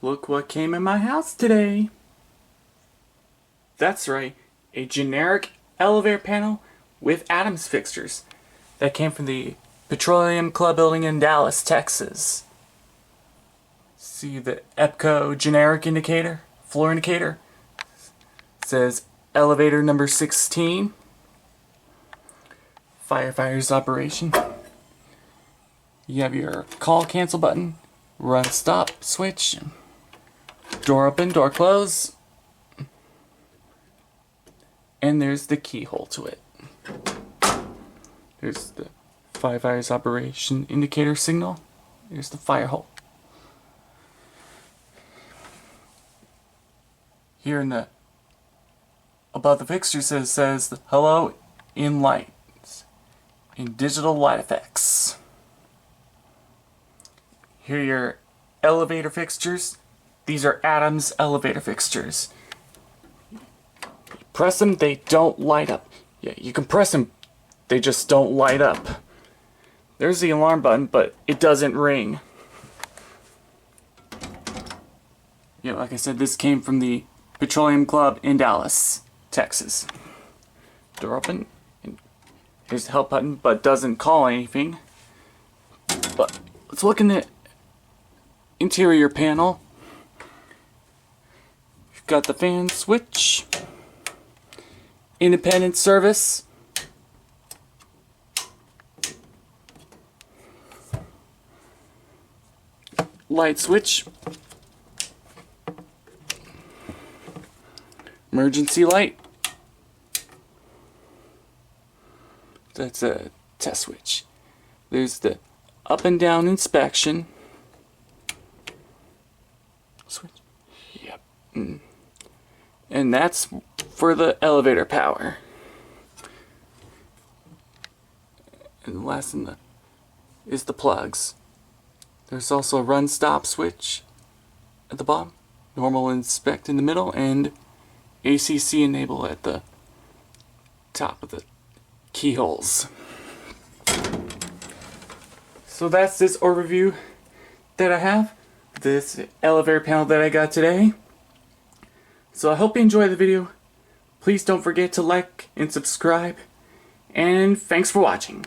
Look what came in my house today. That's right, a generic elevator panel with Adams fixtures that came from the Petroleum Club building in Dallas, Texas. See the EPCO generic indicator, floor indicator? It says elevator number 16. Firefighter's operation. You have your call cancel button, run stop switch, door open, door close, and there's the keyhole to it. There's the firefighter's operation indicator signal. There's the fire hole. Here in the above the fixtures it says hello in lights, in digital light effects. Here are your elevator fixtures. These are Adams elevator fixtures. You press them, they don't light up. Yeah, you can press them, they just don't light up. There's the alarm button, but it doesn't ring. Yeah, like I said, this came from the Petroleum Club in Dallas, Texas. Door open. And here's the help button, but doesn't call anything. But let's look in the interior panel. You've got the fan switch, independent service, light switch, emergency light. That's a test switch. There's the up and down inspection switch. Yep. And that's for the elevator power. And the last is the plugs. There's also a run stop switch at the bottom, normal inspect in the middle, and ACC enable at the top of the keyholes. So that's this overview that I have, this elevator panel that I got today. So I hope you enjoyed the video. Please don't forget to like and subscribe, and thanks for watching.